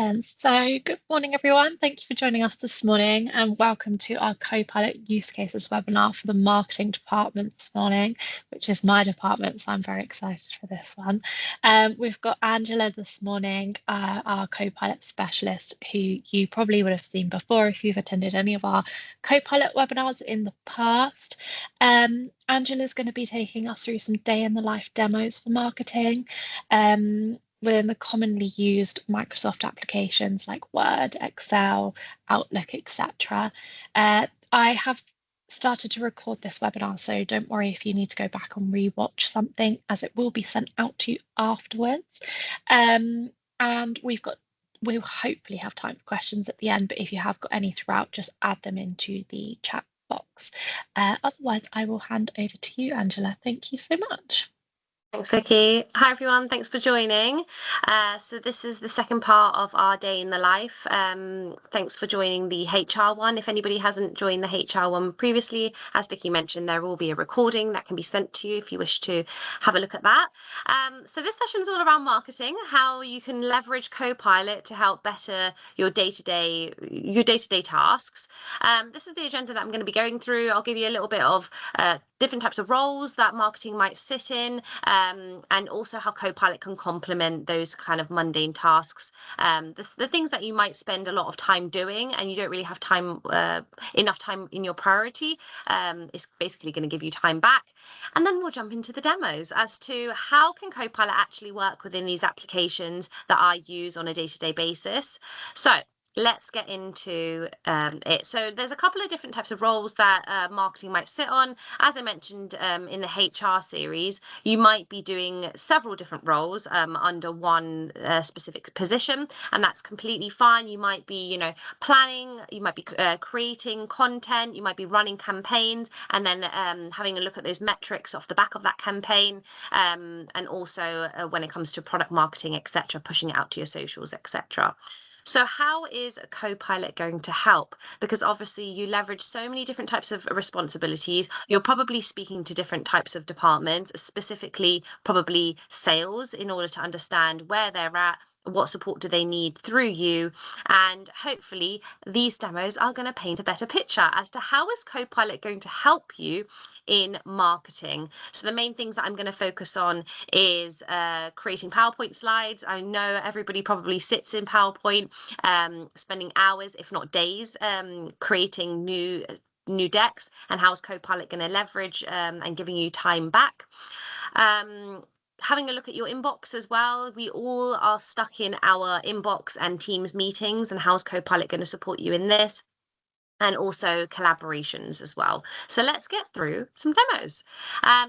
So, good morning, everyone. Thank you for joining us this morning, and welcome to our Copilot use cases webinar for the marketing department this morning, which is my department. So, I'm very excited for this one. We've got Angela this morning, our Copilot specialist, who you probably would have seen before if you've attended any of our Copilot webinars in the past. Angela's going to be taking us through some day in the life demos for marketing. Within the commonly used Microsoft applications like Word, Excel, Outlook, etc. I have started to record this webinar, so don't worry if you need to go back and rewatch something, as it will be sent out to you afterwards. And we'll hopefully have time for questions at the end, but if you have got any throughout, just add them into the chat box. Otherwise, I will hand over to you, Angela. Thank you so much. Thanks, Vicky. Hi, everyone. Thanks for joining. So this is the second part of our day in the life. Thanks for joining the HR one. If anybody hasn't joined the HR one previously, as Vicky mentioned, there will be a recording that can be sent to you if you wish to have a look at that. So this session is all around marketing, how you can leverage Copilot to help better your day-to-day tasks. This is the agenda that I'm going to be going through. I'll give you a little bit of different types of roles that marketing might sit in, and also how Copilot can complement those kind of mundane tasks. The things that you might spend a lot of time doing and you don't really have enough time in your priority, is basically going to give you time back. And then we'll jump into the demos as to how can Copilot actually work within these applications that I use on a day-to-day basis. So let's get into it. So there's a couple of different types of roles that marketing might sit on. As I mentioned in the HR series, you might be doing several different roles under one specific position, and that's completely fine. You might be, planning, you might be creating content, you might be running campaigns, and then having a look at those metrics off the back of that campaign, and also when it comes to product marketing, etc., pushing it out to your socials, etc. So how is Copilot going to help? Because obviously you leverage so many different types of responsibilities. You're probably speaking to different types of departments, specifically probably sales, in order to understand where they're at, what support do they need through you, and hopefully these demos are going to paint a better picture as to how is Copilot going to help you in marketing. So the main things that I'm going to focus on is creating PowerPoint slides. I know everybody probably sits in PowerPoint, spending hours, if not days, creating new decks, and how is Copilot going to leverage and giving you time back. Having a look at your inbox as well. We all are stuck in our inbox and Teams meetings, and how's Copilot going to support you in this? And also collaborations as well. So let's get through some demos.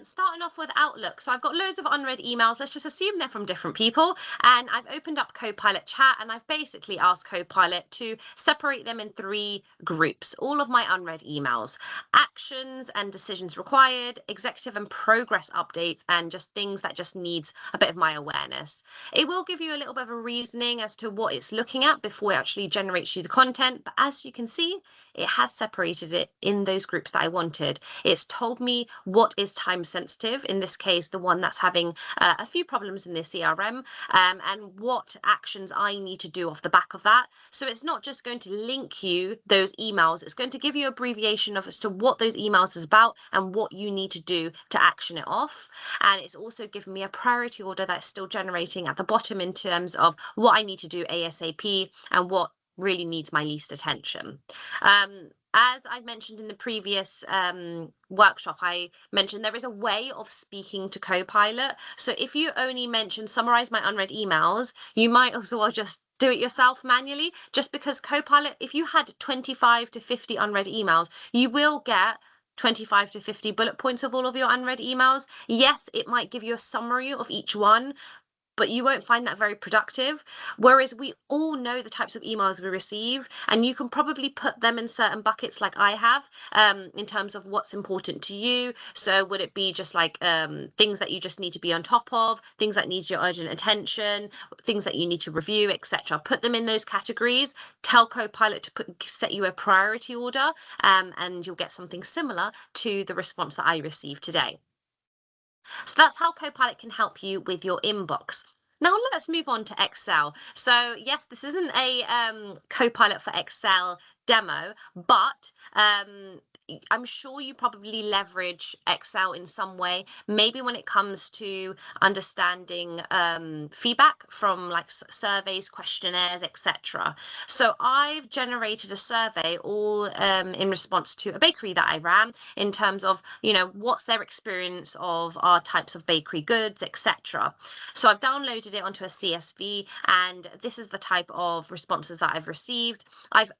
Starting off with Outlook. So I've got loads of unread emails. Let's just assume they're from different people. And I've opened up Copilot chat, and I've basically asked Copilot to separate them in 3 groups. All of my unread emails: actions and decisions required, executive and progress updates, and just things that just needs a bit of my awareness. It will give you a little bit of a reasoning as to what it's looking at before it actually generates you the content. But as you can see, it has separated it in those groups that I wanted. It's told me what is time sensitive, in this case, the one that's having a few problems in the CRM, and what actions I need to do off the back of that. So it's not just going to link you those emails, it's going to give you abbreviation as to what those emails is about and what you need to do to action it off. And it's also given me a priority order that's still generating at the bottom in terms of what I need to do ASAP and what really needs my least attention. As I mentioned in the previous workshop, I mentioned there is a way of speaking to Copilot. So if you only summarize my unread emails, you might as well just do it yourself manually, just because Copilot, if you had 25 to 50 unread emails, you will get 25 to 50 bullet points of all of your unread emails. Yes, it might give you a summary of each one, but you won't find that very productive. Whereas we all know the types of emails we receive, and you can probably put them in certain buckets like I have, in terms of what's important to you. So would it be just like things that you just need to be on top of, things that need your urgent attention, things that you need to review, etc. Put them in those categories. Tell Copilot to set you a priority order, and you'll get something similar to the response that I received today. So that's how Copilot can help you with your inbox. Now let's move on to Excel. So yes, this isn't a Copilot for Excel demo, but I'm sure you probably leverage Excel in some way, maybe when it comes to understanding feedback from like surveys, questionnaires, etc. So I've generated a survey all in response to a bakery that I ran in terms of, what's their experience of our types of bakery goods, etc. So I've downloaded it onto a CSV, and this is the type of responses that I've received. I've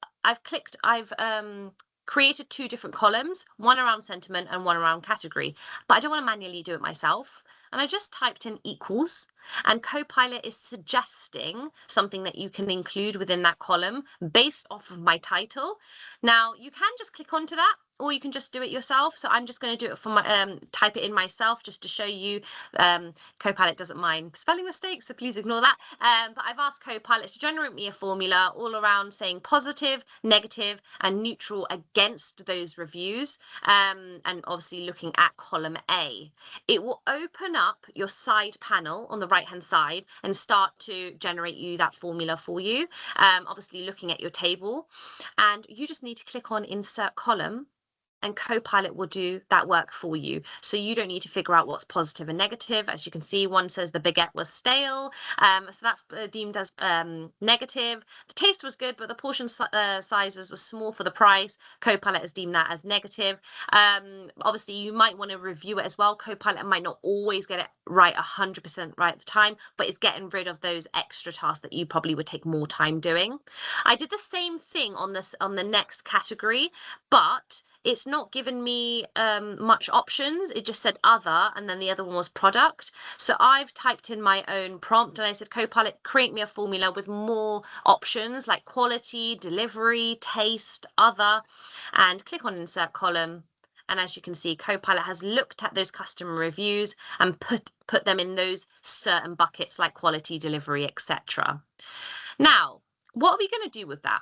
created two different columns, one around sentiment and one around category, but I don't want to manually do it myself. And I just typed in equals, and Copilot is suggesting something that you can include within that column based off of my title. Now, you can just click onto that, or you can just do it yourself. So I'm just going to do it for my type it in myself just to show you. Copilot doesn't mind spelling mistakes, so please ignore that. But I've asked Copilot to generate me a formula all around saying positive, negative, and neutral against those reviews, and obviously looking at column A. It will open up your side panel on the right hand side and start to generate you that formula for you, obviously looking at your table, and you just need to click on insert column, and Copilot will do that work for you. So you don't need to figure out what's positive and negative. As you can see, one says the baguette was stale. So that's deemed as negative. The taste was good, but the portion sizes were small for the price. Copilot has deemed that as negative. Obviously, you might want to review it as well. Copilot might not always get it right 100% right at the time, but it's getting rid of those extra tasks that you probably would take more time doing. I did the same thing on the next category, but it's not given me much options. It just said other, and then the other one was product. So I've typed in my own prompt, and I said, Copilot, create me a formula with more options like quality, delivery, taste, other, and click on insert column. And as you can see, Copilot has looked at those customer reviews and put them in those certain buckets like quality, delivery, etc. Now, what are we going to do with that?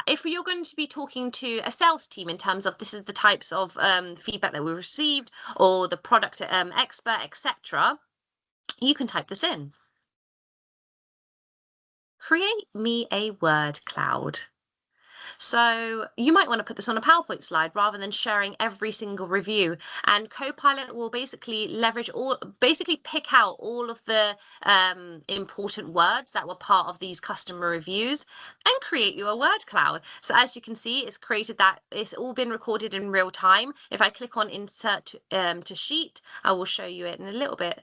If you're going to be talking to a sales team in terms of this is the types of feedback that we received, or the product expert, etc., you can type this in. Create me a word cloud. So you might want to put this on a PowerPoint slide rather than sharing every single review. And Copilot will basically pick out all of the important words that were part of these customer reviews and create you a word cloud. So as you can see, it's created that. It's all been recorded in real time. If I click on insert to sheet, I will show you it in a little bit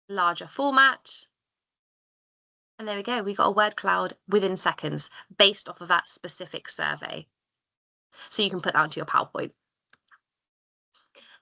larger format. And there we go, we got a word cloud within seconds based off of that specific survey. So you can put that onto your PowerPoint.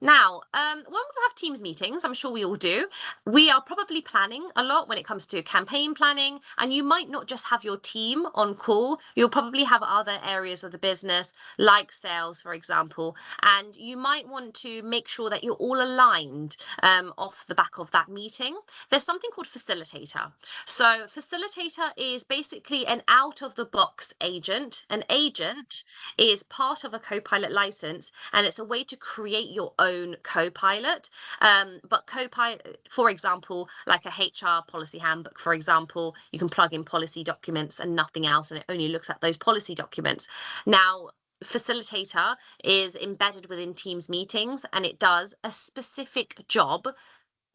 Now, when we have Teams meetings, I'm sure we all do, we are probably planning a lot when it comes to campaign planning, and you might not just have your team on call, you'll probably have other areas of the business, like sales, for example, and you might want to make sure that you're all aligned off the back of that meeting. There's something called facilitator. So facilitator is basically an out-of-the-box agent. An agent is part of a Copilot license, and it's a way to create your own Copilot. But Copilot, for example, like a HR policy handbook, for example, you can plug in policy documents and nothing else, and it only looks at those policy documents. Now, Facilitator is embedded within Teams meetings, and it does a specific job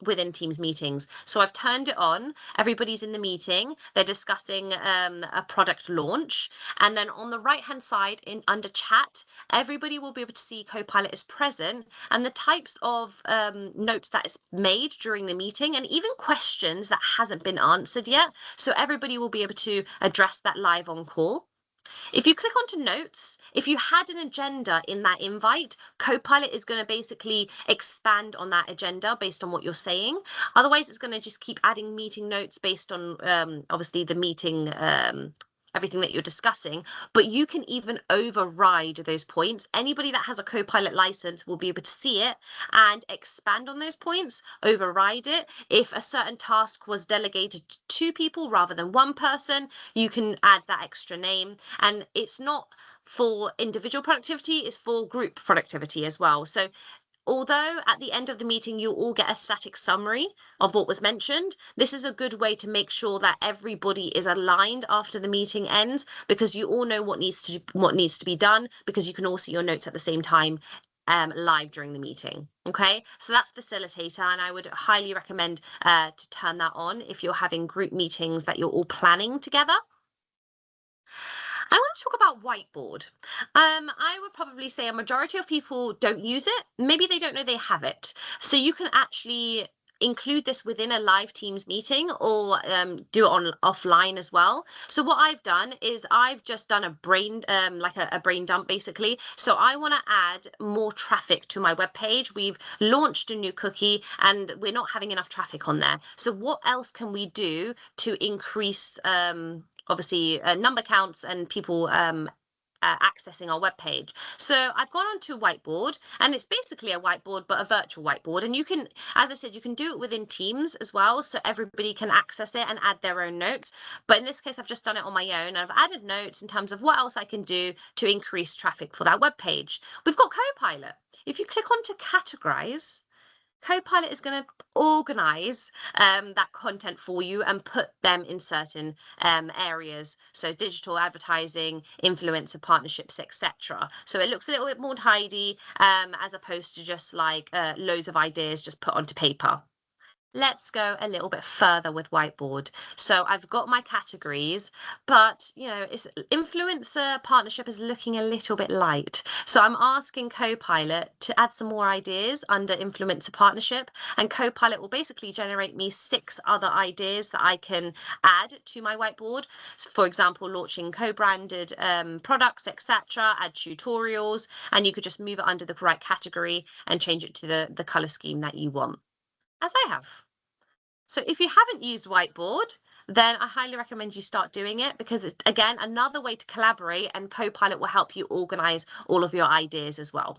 within Teams meetings. So I've turned it on. Everybody's in the meeting. They're discussing a product launch. And then on the right-hand side under chat, everybody will be able to see Copilot is present and the types of notes that is made during the meeting, and even questions that hasn't been answered yet. So everybody will be able to address that live on call. If you click onto notes, if you had an agenda in that invite, Copilot is going to basically expand on that agenda based on what you're saying. Otherwise, it's going to just keep adding meeting notes based on obviously the meeting, everything that you're discussing, but you can even override those points. Anybody that has a Copilot license will be able to see it and expand on those points, override it. If a certain task was delegated to 2 people rather than 1 person, you can add that extra name. And it's not for individual productivity, it's for group productivity as well. So Although at the end of the meeting, you'll all get a static summary of what was mentioned, this is a good way to make sure that everybody is aligned after the meeting ends, because you all know what needs to be done, because you can all see your notes at the same time live during the meeting. Okay, so that's Facilitator, and I would highly recommend to turn that on if you're having group meetings that you're all planning together. I want to talk about whiteboard. I would probably say a majority of people don't use it. Maybe they don't know they have it. So you can actually include this within a live Teams meeting, or do it on offline as well. So what I've done is I've just done a brain a brain dump basically. So I want to add more traffic to my web page. We've launched a new cookie and we're not having enough traffic on there. So what else can we do to increase obviously number counts and people accessing our webpage? So I've gone onto Whiteboard, and it's basically a whiteboard, but a virtual whiteboard. And you can, as I said, you can do it within Teams as well, so everybody can access it and add their own notes. But in this case, I've just done it on my own. I've added notes in terms of what else I can do to increase traffic for that webpage. We've got Copilot. If you click onto categorize, Copilot is going to organize that content for you and put them in certain areas. So digital advertising, influencer partnerships, etc. So it looks a little bit more tidy as opposed to just like loads of ideas just put onto paper. Let's go a little bit further with Whiteboard. So I've got my categories, but it's influencer partnership is looking a little bit light. So I'm asking Copilot to add some more ideas under influencer partnership, and Copilot will basically generate me 6 other ideas that I can add to my whiteboard. So for example, launching co-branded products, etc., add tutorials, and you could just move it under the right category and change it to the color scheme that you want, as I have. So if you haven't used Whiteboard, then I highly recommend you start doing it, because it's, again, another way to collaborate, and Copilot will help you organize all of your ideas as well.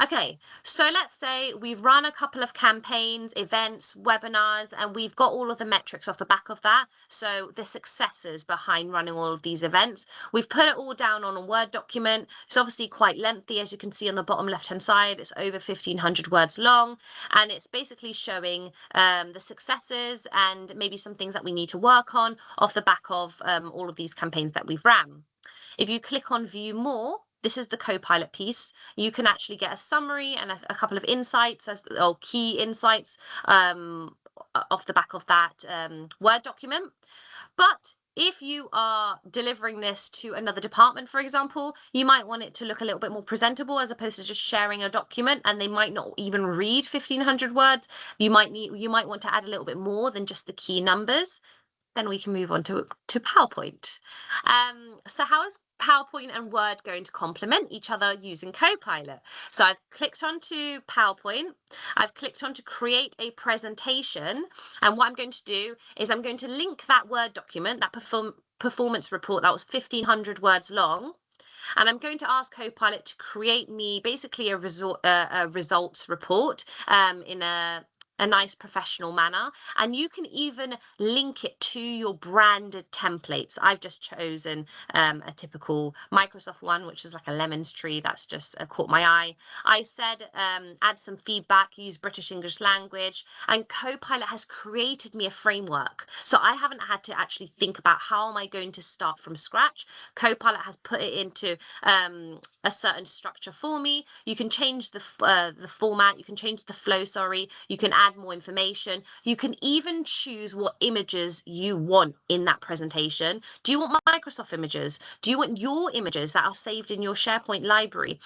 Okay, so let's say we've run a couple of campaigns, events, webinars, and we've got all of the metrics off the back of that. So the successes behind running all of these events. We've put it all down on a Word document. It's obviously quite lengthy, as you can see on the bottom left-hand side. It's over 1,500 words long, and it's basically showing the successes and maybe some things that we need to work on off the back of all of these campaigns that we've ran. If you click on View More, this is the Copilot piece. You can actually get a summary and a couple of insights or key insights off the back of that Word document. But if you are delivering this to another department, for example, you might want it to look a little bit more presentable, as opposed to just sharing a document, and they might not even read 1,500 words. You might want to add a little bit more than just the key numbers. Then we can move on to PowerPoint. So how is PowerPoint and Word going to complement each other using Copilot? So I've clicked onto PowerPoint. I've clicked on to create a presentation. And what I'm going to do is I'm going to link that Word document, that performance report that was 1,500 words long. And I'm going to ask Copilot to create me basically a results report in a nice professional manner, and you can even link it to your branded templates. I've just chosen a typical Microsoft one, which is like a lemons tree. That's just caught my eye. I said add some feedback, use British English language, and Copilot has created me a framework. So I haven't had to actually think about how am I going to start from scratch. Copilot has put it into a certain structure for me. You can change the format, you can change the flow, you can add more information. You can even choose what images you want in that presentation. Do you want Microsoft images? Do you want your images that are saved in your SharePoint library?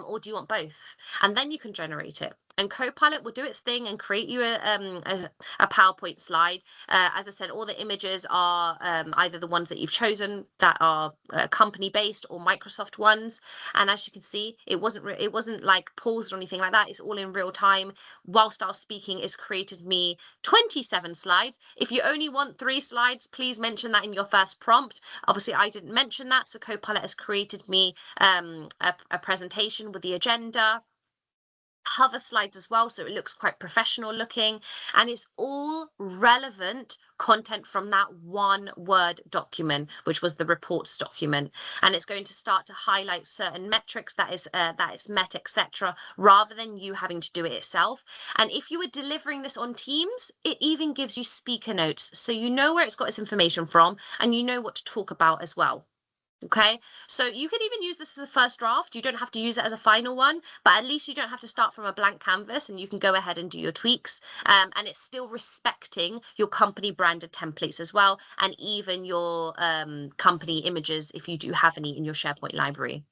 Or do you want both? And then you can generate it. And Copilot will do its thing and create you a PowerPoint slide. As I said, all the images are either the ones that you've chosen that are company-based or Microsoft ones. And as you can see, it wasn't like paused or anything like that. It's all in real time. Whilst I was speaking, it's created me 27 slides. If you only want 3 slides, please mention that in your first prompt. Obviously, I didn't mention that, so Copilot has created me a presentation with the agenda. cover slides as well, so it looks quite professional looking, and it's all relevant content from that one Word document, which was the reports document. And it's going to start to highlight certain metrics that is met, etc., rather than you having to do it itself. And if you were delivering this on Teams, it even gives you speaker notes, so you know where it's got its information from and you know what to talk about as well. Okay, so you can even use this as a first draft. You don't have to use it as a final one, but at least you don't have to start from a blank canvas, and you can go ahead and do your tweaks. And it's still respecting your company branded templates as well, and even your company images if you do have any in your SharePoint library.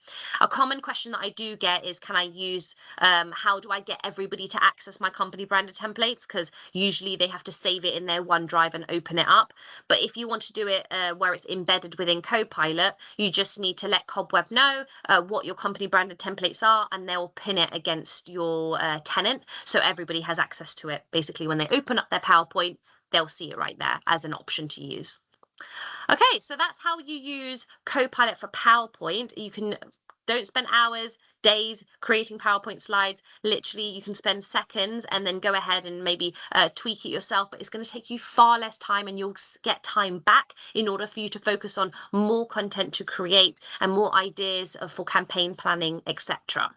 A common question that I do get is, can I use, how do I get everybody to access my company branded templates? Because usually they have to save it in their OneDrive and open it up. But if you want to do it where it's embedded within Copilot, you just need to let Cobweb know what your company branded templates are, and they'll pin it against your tenant, so everybody has access to it. Basically, when they open up their PowerPoint, they'll see it right there as an option to use. Okay, so that's how you use Copilot for PowerPoint. You can don't spend hours, days creating PowerPoint slides. Literally, you can spend seconds and then go ahead and maybe tweak it yourself, but it's going to take you far less time, and you'll get time back in order for you to focus on more content to create and more ideas for campaign planning, etc.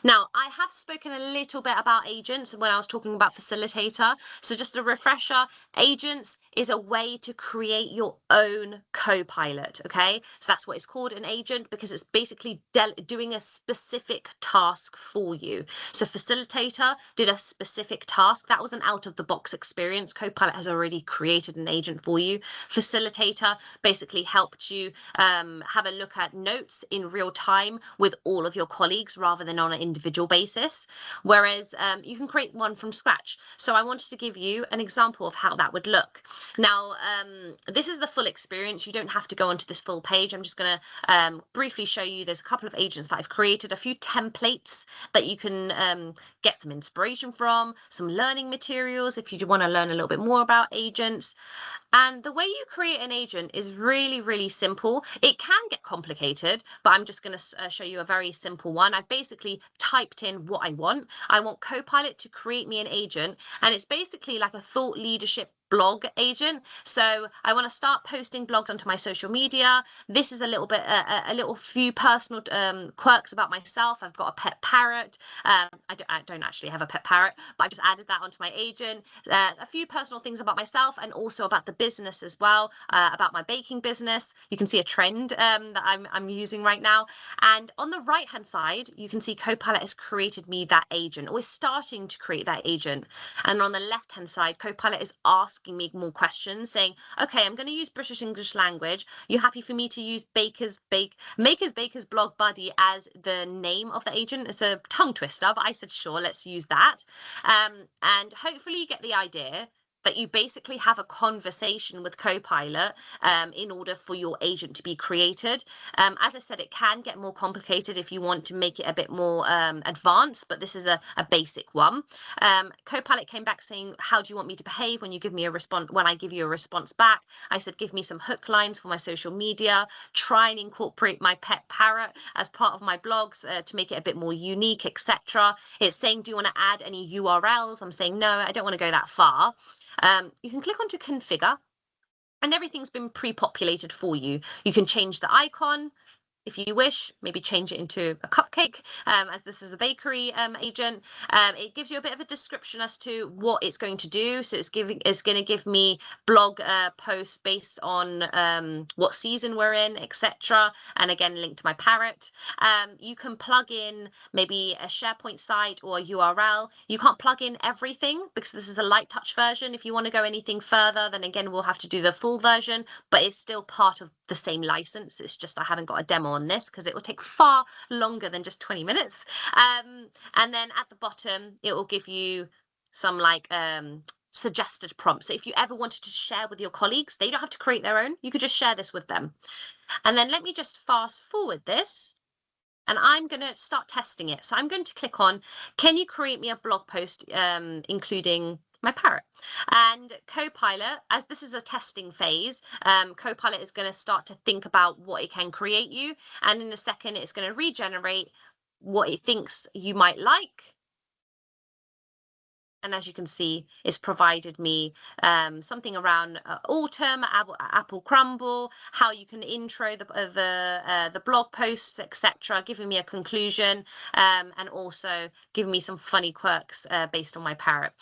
Now, I have spoken a little bit about agents when I was talking about facilitator. So just a refresher, agents is a way to create your own Copilot, okay? So that's what it's called, an agent, because it's basically doing a specific task for you. So facilitator did a specific task. That was an out-of-the-box experience. Copilot has already created an agent for you. Facilitator basically helped you have a look at notes in real time with all of your colleagues rather than on an individual basis, whereas you can create one from scratch. So I wanted to give you an example of how that would look. Now, this is the full experience. You don't have to go onto this full page. I'm just going to briefly show you. There's a couple of agents that I've created, a few templates that you can get some inspiration from, some learning materials if you want to learn a little bit more about agents. And the way you create an agent is really, really simple. It can get complicated, but I'm just going to show you a very simple one. I've basically typed in what I want. I want Copilot to create me an agent, and it's basically like a thought leadership blog agent. So I want to start posting blogs onto my social media. This is a little bit, a little few personal quirks about myself. I've got a pet parrot. I don't actually have a pet parrot, but I've just added that onto my agent. A few personal things about myself, and also about the business as well, about my baking business. You can see a trend that I'm using right now. And on the right hand side, you can see Copilot has created me that agent, or is starting to create that agent. And on the left hand side, Copilot is asking me more questions, saying, okay, I'm going to use British English language. You happy for me to use Maker's Baker's Blog Buddy as the name of the agent? It's a tongue twister, but I said, sure, let's use that. And hopefully you get the idea that you basically have a conversation with Copilot in order for your agent to be created. As I said, it can get more complicated if you want to make it a bit more advanced, but this is a basic one. Copilot came back saying, how do you want me to behave when you give me a response, when I give you a response back? I said, give me some hook lines for my social media, try and incorporate my pet parrot as part of my blogs to make it a bit more unique, etc. It's saying, do you want to add any URLs? I'm saying, no, I don't want to go that far. You can click onto configure, and everything's been pre-populated for you. You can change the icon if you wish, maybe change it into a cupcake, as this is a bakery agent. It gives you a bit of a description as to what it's going to do. So it's going to give me blog posts based on what season we're in, etc. And again, link to my parrot. You can plug in maybe a SharePoint site or a URL. You can't plug in everything because this is a light touch version. If you want to go anything further, then again, we'll have to do the full version, but it's still part of the same license. It's just I haven't got a demo on this because it will take far longer than just 20 minutes. And then at the bottom, it will give you some like suggested prompts. So if you ever wanted to share with your colleagues, they don't have to create their own. You could just share this with them. And then let me just fast forward this. And I'm going to start testing it. So I'm going to click on, can you create me a blog post including my parrot? And Copilot, as this is a testing phase, Copilot is going to start to think about what it can create you. And in a second, it's going to regenerate what it thinks you might like. And as you can see, it's provided me something around autumn, apple crumble, how you can intro the blog posts, etc., giving me a conclusion, and also giving me some funny quirks based on my parrot.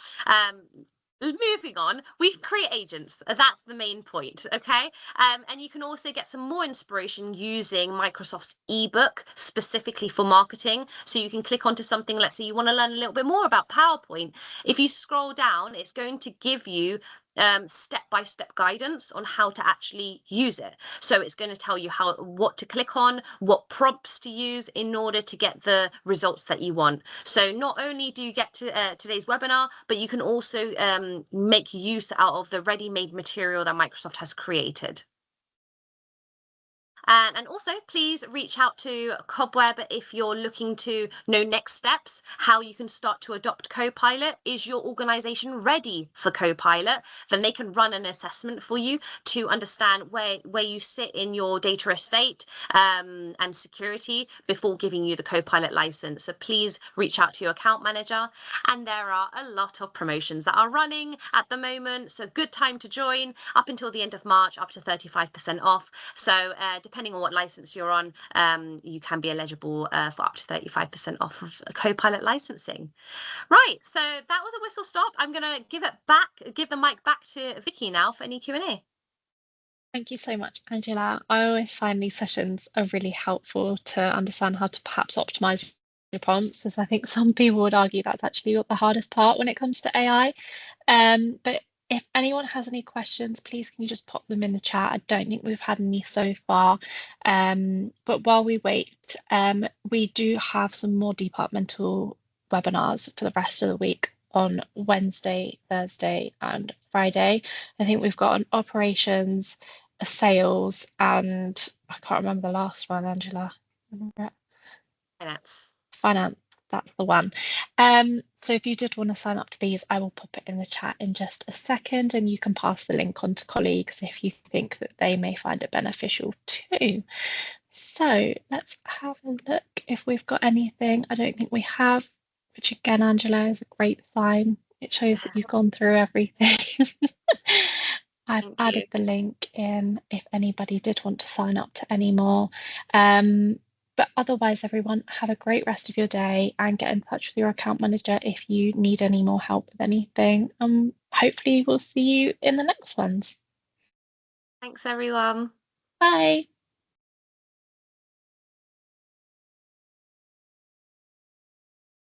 Moving on, we can create agents. That's the main point, okay? And you can also get some more inspiration using Microsoft's ebook specifically for marketing. So you can click onto something, let's say you want to learn a little bit more about PowerPoint. If you scroll down, it's going to give you step-by-step guidance on how to actually use it. So it's going to tell you what to click on, what prompts to use in order to get the results that you want. So not only do you get to today's webinar, but you can also make use out of the ready-made material that Microsoft has created. And also, please reach out to Cobweb if you're looking to know next steps, how you can start to adopt Copilot. Is your organization ready for Copilot? Then they can run an assessment for you to understand where you sit in your data estate and security before giving you the Copilot license. So please reach out to your account manager. And there are a lot of promotions that are running at the moment. So good time to join up until the end of March, up to 35% off. So depending on what license you're on, you can be eligible for up to 35% off of Copilot licensing. Right, so that was a whistle stop. I'm going to give the mic back to Vicky now for any Q&A. Thank you so much, Angela. I always find these sessions are really helpful to understand how to perhaps optimize your prompts, as I think some people would argue that's actually the hardest part when it comes to AI. But if anyone has any questions, please can you just pop them in the chat? I don't think we've had any so far. But while we wait, we do have some more departmental webinars for the rest of the week on Wednesday, Thursday, and Friday. I think we've got an operations, a sales, and I can't remember the last one, Angela. Finance, that's the one. So if you did want to sign up to these, I will pop it in the chat in just a second, and you can pass the link on to colleagues if you think that they may find it beneficial too. So let's have a look if we've got anything. I don't think we have, which again, Angela, is a great sign. It shows that you've gone through everything. I've added the link in if anybody did want to sign up to any more. But otherwise, everyone, have a great rest of your day and get in touch with your account manager if you need any more help with anything. Hopefully we'll see you in the next ones. Thanks, everyone. Bye.